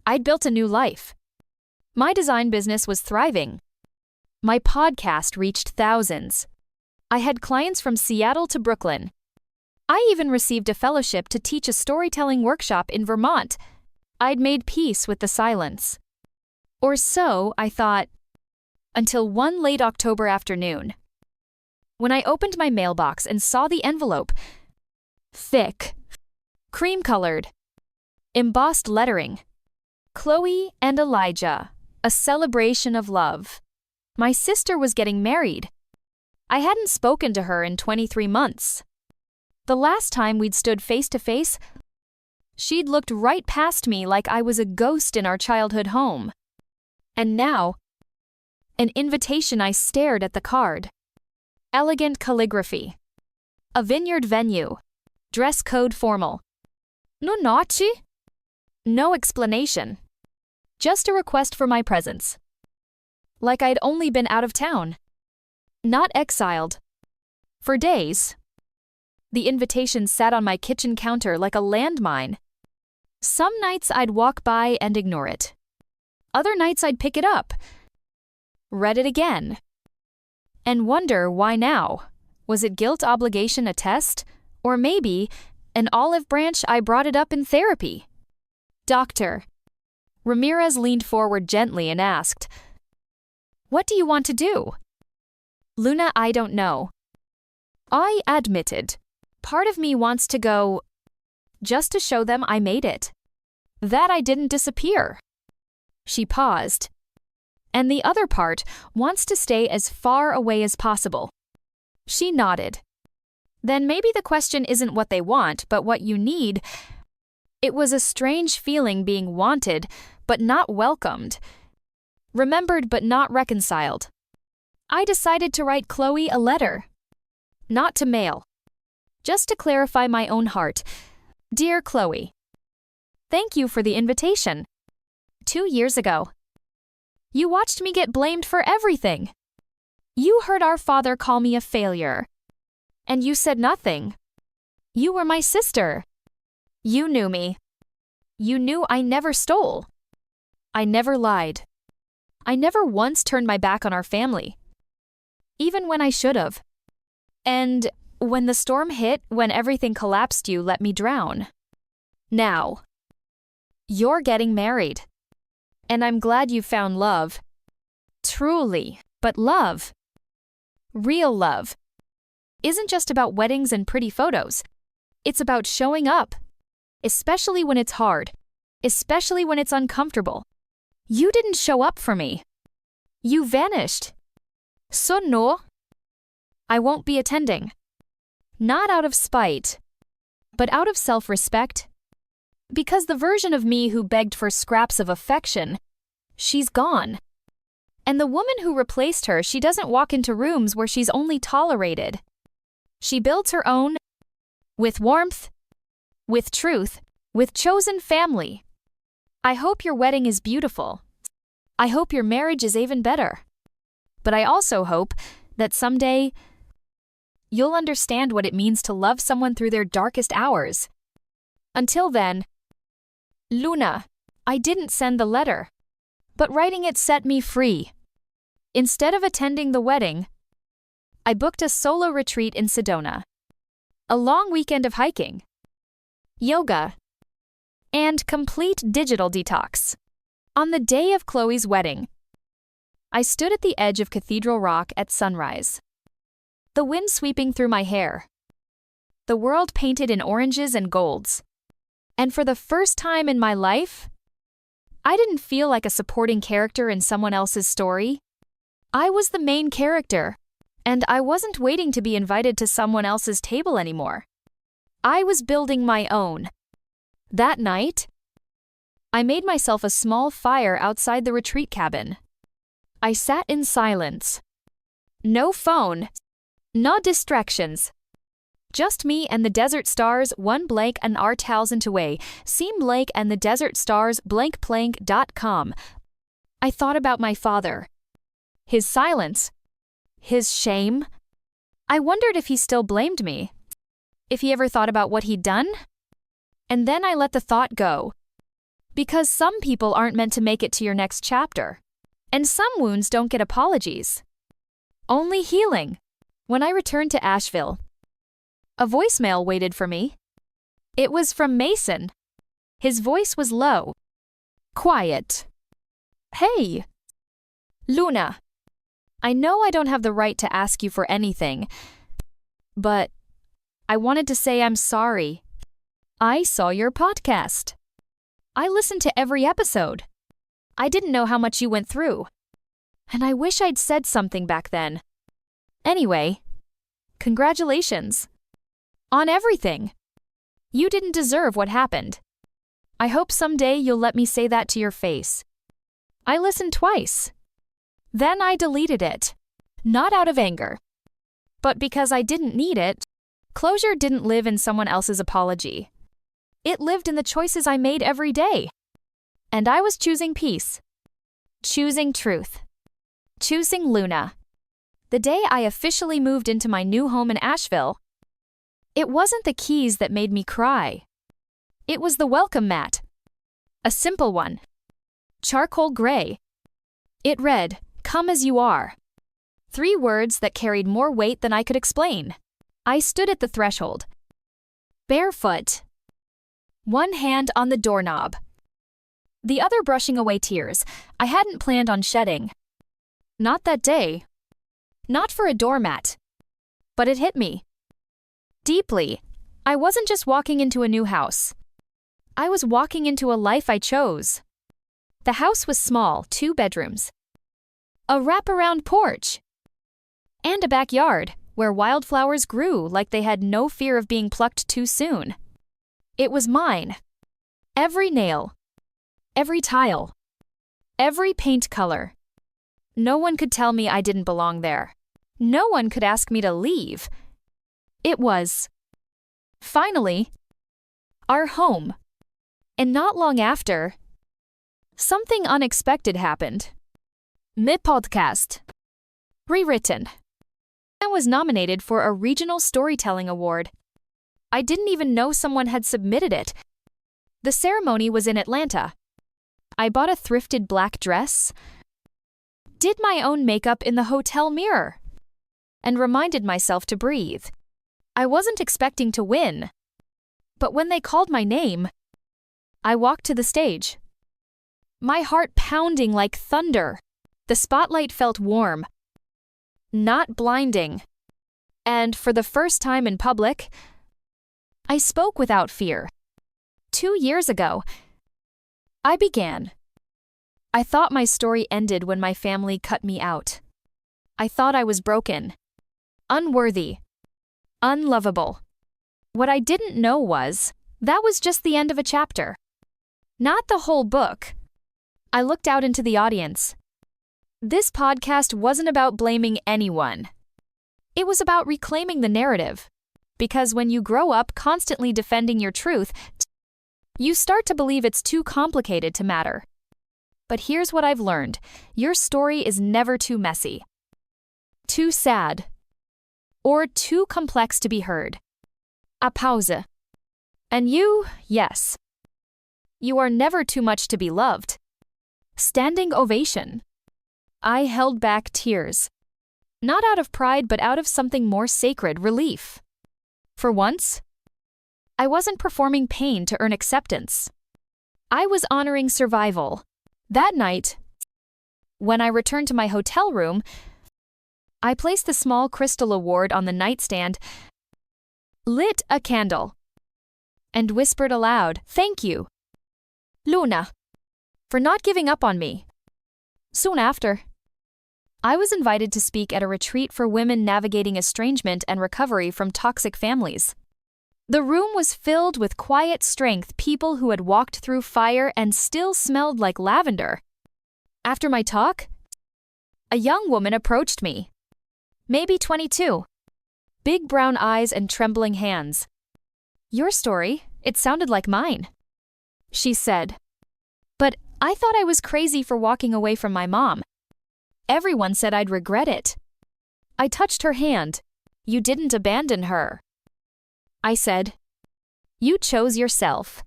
I'd built a new life. My design business was thriving. My podcast reached thousands. I had clients from Seattle to Brooklyn. I even received a fellowship to teach a storytelling workshop in Vermont. I'd made peace with the silence. Or so I thought, until one late October afternoon, when I opened my mailbox and saw the envelope. Thick, cream-colored, embossed lettering. Chloe and Elijah, a celebration of love. My sister was getting married. I hadn't spoken to her in 23 months. The last time we'd stood face to face, she'd looked right past me like I was a ghost in our childhood home. And now, an invitation. I stared at the card. Elegant calligraphy. A vineyard venue. Dress code formal. No naughty? No explanation. Just a request for my presence. Like I'd only been out of town. Not exiled. For days. The invitation sat on my kitchen counter like a landmine. Some nights I'd walk by and ignore it. Other nights I'd pick it up. Read it again. And wonder why now. Was it guilt, obligation, a test? Or maybe an olive branch? I brought it up in therapy. Doctor. Ramirez leaned forward gently and asked, "What do you want to do?" Luna, I don't know. I admitted. Part of me wants to go, just to show them I made it. That I didn't disappear. She paused. And the other part wants to stay as far away as possible. She nodded. Then maybe the question isn't what they want, but what you need. It was a strange feeling being wanted, but not welcomed. Remembered but not reconciled. I decided to write Chloe a letter. Not to mail. Just to clarify my own heart. Dear Chloe. Thank you for the invitation. 2 years ago. You watched me get blamed for everything. You heard our father call me a failure. And you said nothing. You were my sister. You knew me. You knew I never stole. I never lied. I never once turned my back on our family. Even when I should have. And when the storm hit, when everything collapsed, you let me drown. Now, you're getting married. And I'm glad you found love. Truly, but love. Real love. Isn't just about weddings and pretty photos. It's about showing up. Especially when it's hard. Especially when it's uncomfortable. You didn't show up for me. You vanished. So no. I won't be attending. Not out of spite, but out of self-respect. Because the version of me who begged for scraps of affection, she's gone. And the woman who replaced her, she doesn't walk into rooms where she's only tolerated. She builds her own, with warmth, with truth, with chosen family. I hope your wedding is beautiful. I hope your marriage is even better. But I also hope that someday you'll understand what it means to love someone through their darkest hours. Until then, Luna, I didn't send the letter, but writing it set me free. Instead of attending the wedding, I booked a solo retreat in Sedona. A long weekend of hiking, yoga, and complete digital detox. On the day of Chloe's wedding, I stood at the edge of Cathedral Rock at sunrise. The wind sweeping through my hair. The world painted in oranges and golds. And for the first time in my life, I didn't feel like a supporting character in someone else's story. I was the main character, and I wasn't waiting to be invited to someone else's table anymore. I was building my own. That night, I made myself a small fire outside the retreat cabin. I sat in silence. No phone. No distractions. Just me and the desert stars, one blank and our thousand away. Seem Blake and the desert stars, blankplank.com. I thought about my father. His silence. His shame. I wondered if he still blamed me. If he ever thought about what he'd done? And then I let the thought go. Because some people aren't meant to make it to your next chapter. And some wounds don't get apologies. Only healing. When I returned to Asheville, a voicemail waited for me. It was from Mason. His voice was low. Quiet. Hey. Luna. I know I don't have the right to ask you for anything, but I wanted to say I'm sorry. I saw your podcast. I listened to every episode. I didn't know how much you went through. And I wish I'd said something back then. Anyway, congratulations. On everything. You didn't deserve what happened. I hope someday you'll let me say that to your face. I listened twice. Then I deleted it. Not out of anger, but because I didn't need it. Closure didn't live in someone else's apology. It lived in the choices I made every day. And I was choosing peace. Choosing truth. Choosing Luna. The day I officially moved into my new home in Asheville, it wasn't the keys that made me cry. It was the welcome mat. A simple one. Charcoal gray. It read, "Come as you are." 3 words that carried more weight than I could explain. I stood at the threshold. Barefoot. One hand on the doorknob. The other brushing away tears I hadn't planned on shedding. Not that day. Not for a doormat. But it hit me. Deeply. I wasn't just walking into a new house. I was walking into a life I chose. The house was small, 2 bedrooms. A wraparound porch. And a backyard where wildflowers grew like they had no fear of being plucked too soon. It was mine. Every nail. Every tile. Every paint color. No one could tell me I didn't belong there. No one could ask me to leave. It was, finally, our home. And not long after, something unexpected happened. My podcast. Rewritten. I was nominated for a regional storytelling award. I didn't even know someone had submitted it. The ceremony was in Atlanta. I bought a thrifted black dress, did my own makeup in the hotel mirror, and reminded myself to breathe. I wasn't expecting to win. But when they called my name, I walked to the stage. My heart pounding like thunder. The spotlight felt warm, not blinding. And for the first time in public, I spoke without fear. 2 years ago, I began. I thought my story ended when my family cut me out. I thought I was broken, unworthy, unlovable. What I didn't know was, that was just the end of a chapter. Not the whole book. I looked out into the audience. This podcast wasn't about blaming anyone. It was about reclaiming the narrative. Because when you grow up constantly defending your truth, you start to believe it's too complicated to matter. But here's what I've learned. Your story is never too messy, too sad, or too complex to be heard. A pause. And you, yes. You are never too much to be loved. Standing ovation. I held back tears. Not out of pride, but out of something more sacred, relief. For once, I wasn't performing pain to earn acceptance. I was honoring survival. That night, when I returned to my hotel room, I placed the small crystal award on the nightstand, lit a candle, and whispered aloud, "Thank you, Luna, for not giving up on me." Soon after, I was invited to speak at a retreat for women navigating estrangement and recovery from toxic families. The room was filled with quiet strength, people who had walked through fire and still smelled like lavender. After my talk, a young woman approached me, maybe 22, big brown eyes and trembling hands. Your story, it sounded like mine, she said. But I thought I was crazy for walking away from my mom. Everyone said I'd regret it. I touched her hand. You didn't abandon her. I said, you chose yourself.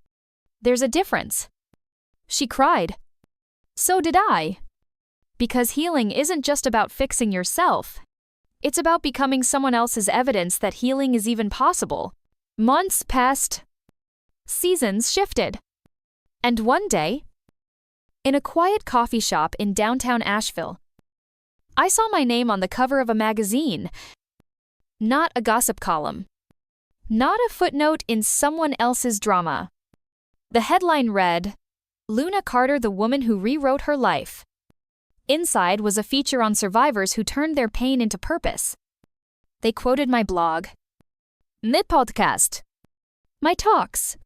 There's a difference. She cried. So did I. Because healing isn't just about fixing yourself. It's about becoming someone else's evidence that healing is even possible. Months passed. Seasons shifted. And one day, in a quiet coffee shop in downtown Asheville, I saw my name on the cover of a magazine. Not a gossip column. Not a footnote in someone else's drama. The headline read, Luna Carter, the woman who rewrote her life. Inside was a feature on survivors who turned their pain into purpose. They quoted my blog, my podcast, my talks.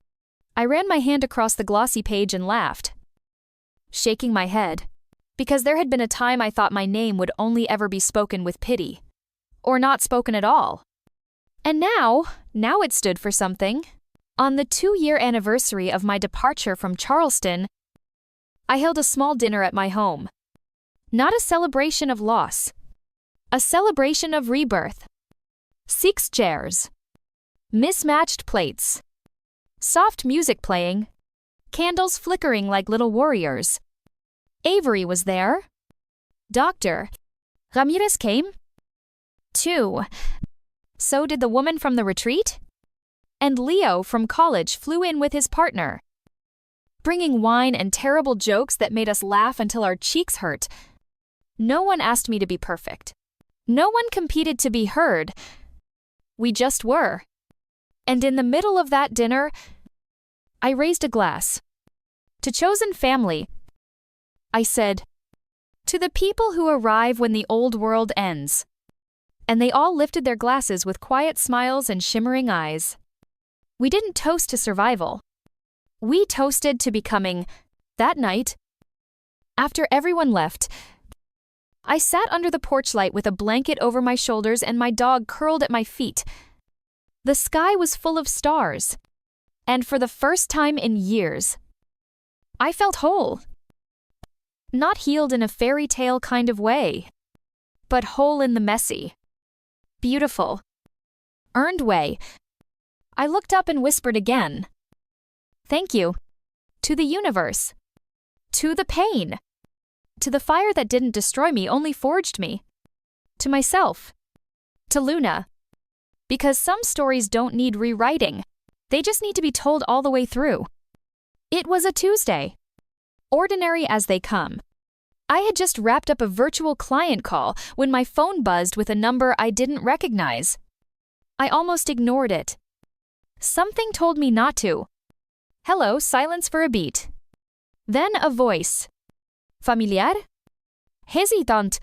I ran my hand across the glossy page and laughed, shaking my head, because there had been a time I thought my name would only ever be spoken with pity, or not spoken at all. And now it stood for something. On the 2-year anniversary of my departure from Charleston, I held a small dinner at my home. Not a celebration of loss. A celebration of rebirth. 6 chairs. Mismatched plates. Soft music playing. Candles flickering like little warriors. Avery was there. Dr. Ramirez came. too. So did the woman from the retreat? And Leo from college flew in with his partner, bringing wine and terrible jokes that made us laugh until our cheeks hurt. No one asked me to be perfect. No one competed to be heard. We just were. And in the middle of that dinner, I raised a glass. To chosen family, I said, to the people who arrive when the old world ends. And they all lifted their glasses with quiet smiles and shimmering eyes. We didn't toast to survival. We toasted to becoming. That night, after everyone left, I sat under the porch light with a blanket over my shoulders and my dog curled at my feet. The sky was full of stars. And for the first time in years, I felt whole. Not healed in a fairy tale kind of way, but whole in the messy, beautiful, earned way. I looked up and whispered again. Thank you. To the universe. To the pain. To the fire that didn't destroy me, only forged me. To myself. To Luna. Because some stories don't need rewriting. They just need to be told all the way through. It was a Tuesday. Ordinary as they come. I had just wrapped up a virtual client call when my phone buzzed with a number I didn't recognize. I almost ignored it. Something told me not to. Hello, silence for a beat. Then a voice. Familiar? Hesitant.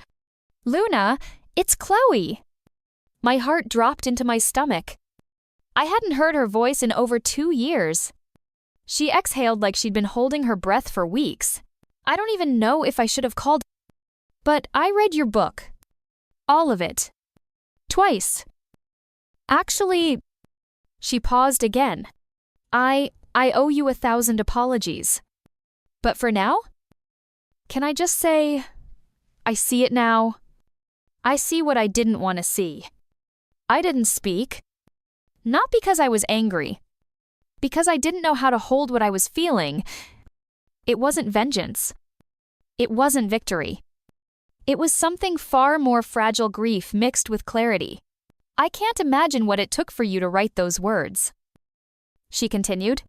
Luna, it's Chloe. My heart dropped into my stomach. I hadn't heard her voice in over 2 years. She exhaled like she'd been holding her breath for weeks. I don't even know if I should have called. But I read your book. All of it. Twice. Actually, she paused again. I owe you 1,000 apologies. But for now? Can I just say, I see it now? I see what I didn't want to see. I didn't speak. Not because I was angry. Because I didn't know how to hold what I was feeling. It wasn't vengeance. It wasn't victory. It was something far more fragile, grief mixed with clarity. I can't imagine what it took for you to write those words. She continued.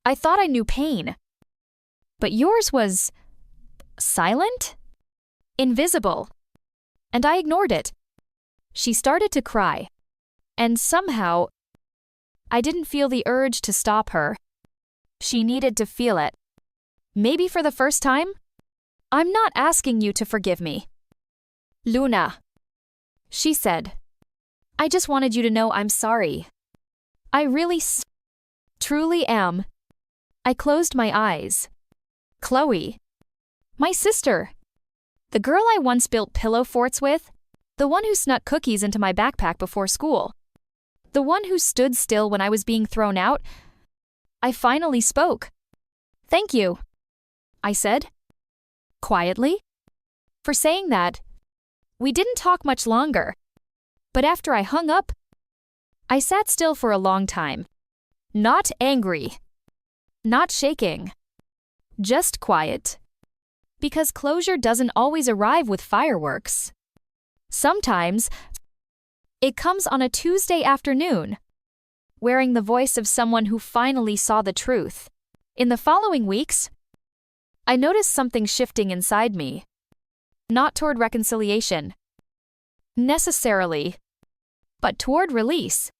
I thought I knew pain. But yours was silent? Invisible. And I ignored it. She started to cry. And somehow, I didn't feel the urge to stop her. She needed to feel it. Maybe for the first time? I'm not asking you to forgive me. Luna, she said. I just wanted you to know I'm sorry. I really truly am. I closed my eyes. Chloe. My sister. The girl I once built pillow forts with. The one who snuck cookies into my backpack before school. The one who stood still when I was being thrown out. I finally spoke. "Thank you," I said, quietly, for saying that. We didn't talk much longer, but after I hung up, I sat still for a long time. Not angry, not shaking, just quiet. Because closure doesn't always arrive with fireworks. Sometimes, it comes on a Tuesday afternoon, wearing the voice of someone who finally saw the truth. In the following weeks, I noticed something shifting inside me. Not toward reconciliation, necessarily, but toward release.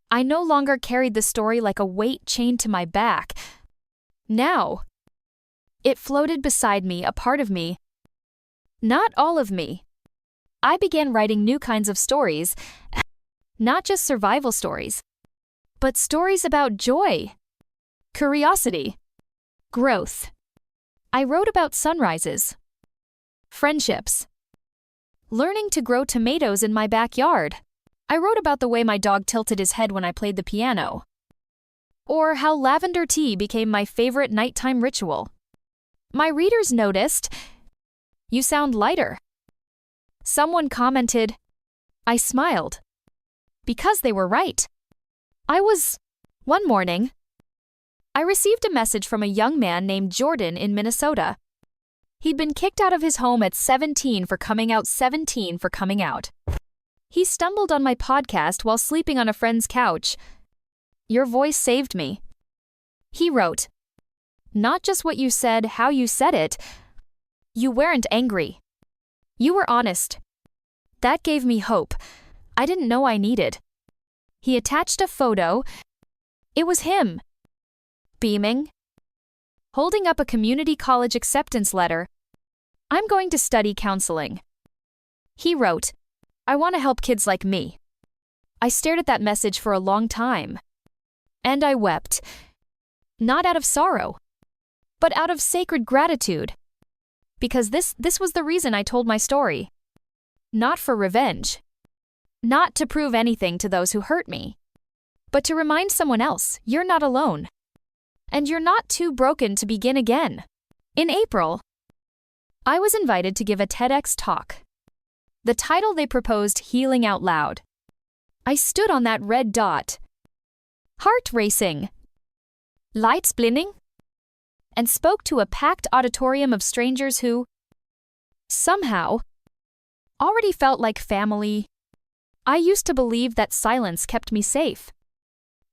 I no longer carried the story like a weight chained to my back. Now, it floated beside me, a part of me. Not all of me. I began writing new kinds of stories, not just survival stories, but stories about joy, curiosity, growth. I wrote about sunrises, friendships, learning to grow tomatoes in my backyard. I wrote about the way my dog tilted his head when I played the piano, or how lavender tea became my favorite nighttime ritual. My readers noticed, "You sound lighter." Someone commented. I smiled. Because they were right. One morning, I received a message from a young man named Jordan in Minnesota. He'd been kicked out of his home at 17 for coming out. He stumbled on my podcast while sleeping on a friend's couch. "Your voice saved me," he wrote. "Not just what you said, how you said it. You weren't angry. You were honest. That gave me hope I didn't know I needed." He attached a photo. It was him, beaming, holding up a community college acceptance letter. "I'm going to study counseling." He wrote, "I want to help kids like me." I stared at that message for a long time. And I wept. Not out of sorrow, but out of sacred gratitude. Because this was the reason I told my story. Not for revenge. Not to prove anything to those who hurt me. But to remind someone else, you're not alone. And you're not too broken to begin again. In April, I was invited to give a TEDx talk. The title they proposed, Healing Out Loud. I stood on that red dot, heart racing, lights blinking, and spoke to a packed auditorium of strangers who, somehow, already felt like family. I used to believe that silence kept me safe.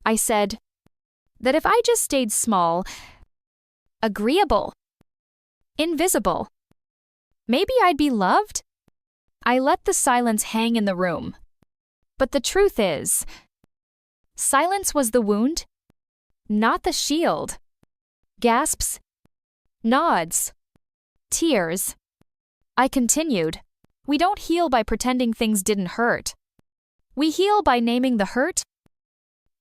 I said that if I just stayed small, agreeable, invisible, maybe I'd be loved. I let the silence hang in the room. But the truth is, silence was the wound, not the shield. Gasps, nods, tears. I continued. We don't heal by pretending things didn't hurt. We heal by naming the hurt,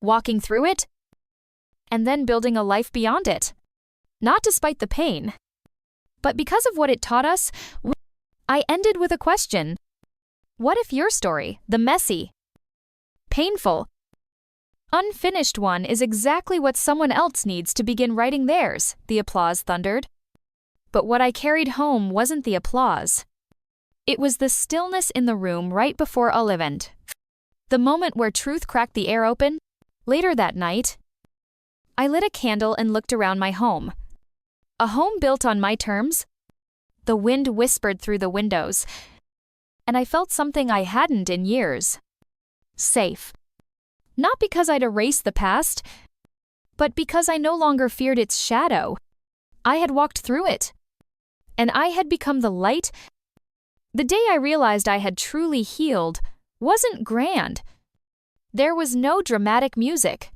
walking through it, and then building a life beyond it. Not despite the pain, but because of what it taught us. I ended with a question. What if your story, the messy, painful, unfinished one, is exactly what someone else needs to begin writing theirs? The applause thundered. But what I carried home wasn't the applause. It was the stillness in the room right before all event. The moment where truth cracked the air open. Later that night, I lit a candle and looked around my home. A home built on my terms. The wind whispered through the windows, and I felt something I hadn't in years. Safe. Not because I'd erased the past, but because I no longer feared its shadow. I had walked through it, and I had become the light. The day I realized I had truly healed wasn't grand. There was no dramatic music,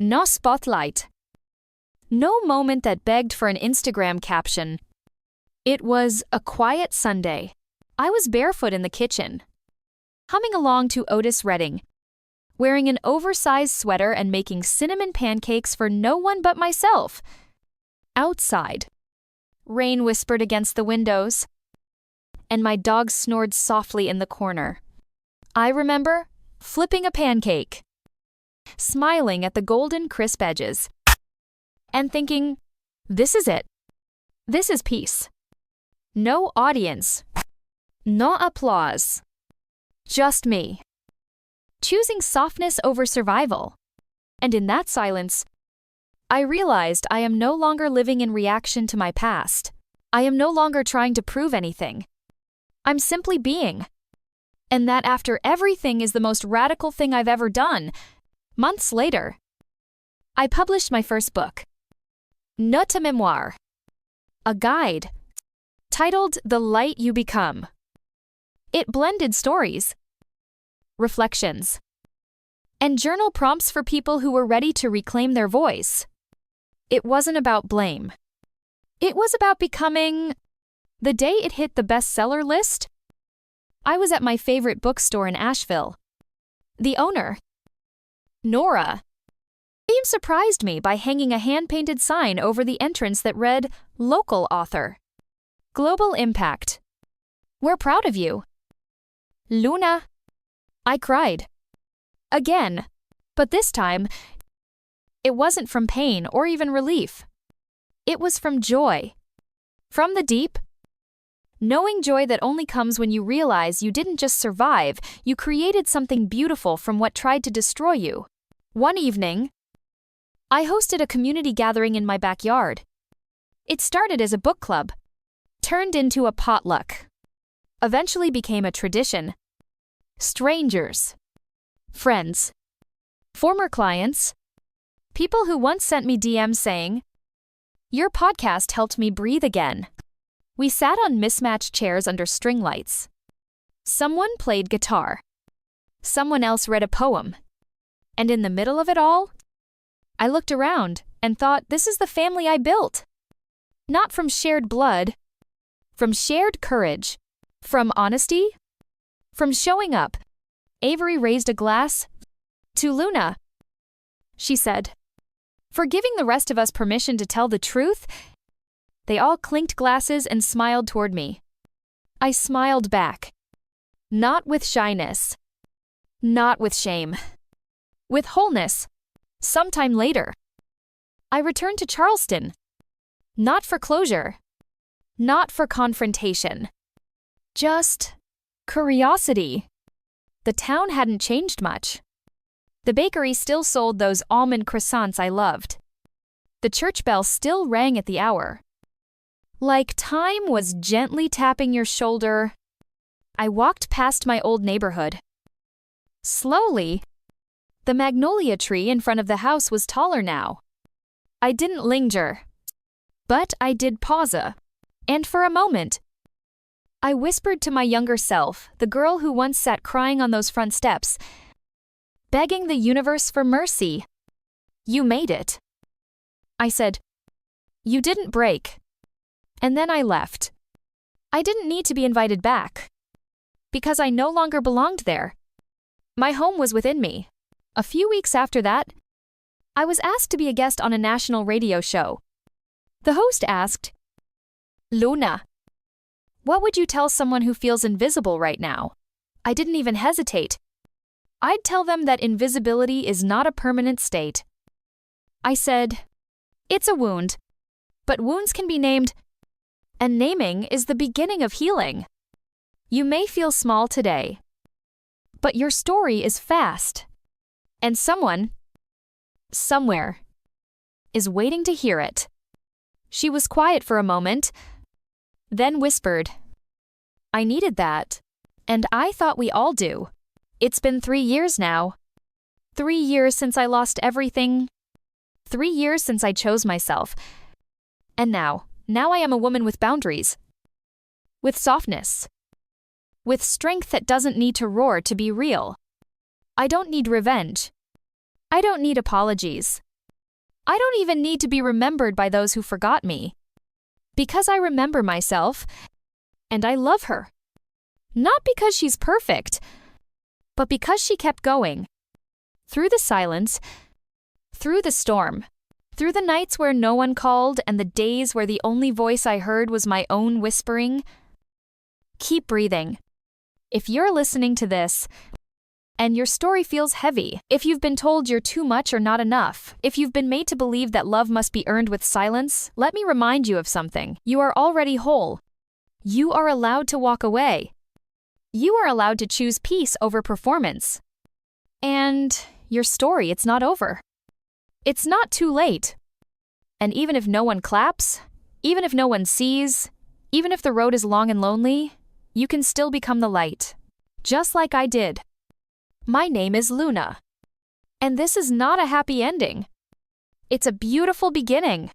no spotlight, no moment that begged for an Instagram caption. It was a quiet Sunday. I was barefoot in the kitchen, humming along to Otis Redding, wearing an oversized sweater and making cinnamon pancakes for no one but myself. Outside, rain whispered against the windows, and my dog snored softly in the corner. I remember flipping a pancake, smiling at the golden crisp edges, and thinking, this is it. This is peace. No audience. No applause. Just me. Choosing softness over survival. And in that silence, I realized I am no longer living in reaction to my past. I am no longer trying to prove anything. I'm simply being. And that after everything is the most radical thing I've ever done. Months later, I published my first book, Notre Memoire, a guide titled The Light You Become. It blended stories, reflections, and journal prompts for people who were ready to reclaim their voice. It wasn't about blame. It was about becoming. The day it hit the bestseller list, I was at my favorite bookstore in Asheville. The owner, Nora, surprised me by hanging a hand-painted sign over the entrance that read, Local Author. Global Impact. We're proud of you. Luna. I cried. Again. But this time, it wasn't from pain or even relief. It was from joy. From the deep. Knowing joy that only comes when you realize you didn't just survive, you created something beautiful from what tried to destroy you. One evening, I hosted a community gathering in my backyard. It started as a book club, turned into a potluck, eventually became a tradition. Strangers, friends, former clients, people who once sent me DMs saying, "Your podcast helped me breathe again." We sat on mismatched chairs under string lights. Someone played guitar. Someone else read a poem. And in the middle of it all, I looked around and thought, this is the family I built. Not from shared blood, from shared courage, from honesty, from showing up. Avery raised a glass to Luna. She said, for giving the rest of us permission to tell the truth. They all clinked glasses and smiled toward me. I smiled back. Not with shyness. Not with shame. With wholeness. Sometime later, I returned to Charleston. Not for closure. Not for confrontation. Just curiosity. The town hadn't changed much. The bakery still sold those almond croissants I loved. The church bell still rang at the hour. Like time was gently tapping your shoulder, I walked past my old neighborhood. Slowly, the magnolia tree in front of the house was taller now. I didn't linger, but I did pause, and for a moment, I whispered to my younger self, the girl who once sat crying on those front steps, begging the universe for mercy. You made it. I said, you didn't break. And then I left. I didn't need to be invited back, because I no longer belonged there. My home was within me. A few weeks after that, I was asked to be a guest on a national radio show. The host asked, Luna, what would you tell someone who feels invisible right now? I didn't even hesitate. I'd tell them that invisibility is not a permanent state. I said, it's a wound, but wounds can be named, and naming is the beginning of healing. You may feel small today, but your story is fast. And someone, somewhere, is waiting to hear it. She was quiet for a moment, then whispered, I needed that, and I thought we all do. It's been 3 years now. 3 years since I lost everything. 3 years since I chose myself. And now I am a woman with boundaries. With softness. With strength that doesn't need to roar to be real. I don't need revenge. I don't need apologies. I don't even need to be remembered by those who forgot me. Because I remember myself, and I love her. Not because she's perfect, but because she kept going. Through the silence, through the storm, through the nights where no one called and the days where the only voice I heard was my own whispering. Keep breathing. If you're listening to this, And your story feels heavy. If you've been told you're too much or not enough, if you've been made to believe that love must be earned with silence, let me remind you of something. You are already whole. You are allowed to walk away. You are allowed to choose peace over performance. And your story, it's not over. It's not too late. And even if no one claps, even if no one sees, even if the road is long and lonely, you can still become the light. Just like I did. My name is Luna. And this is not a happy ending. It's a beautiful beginning.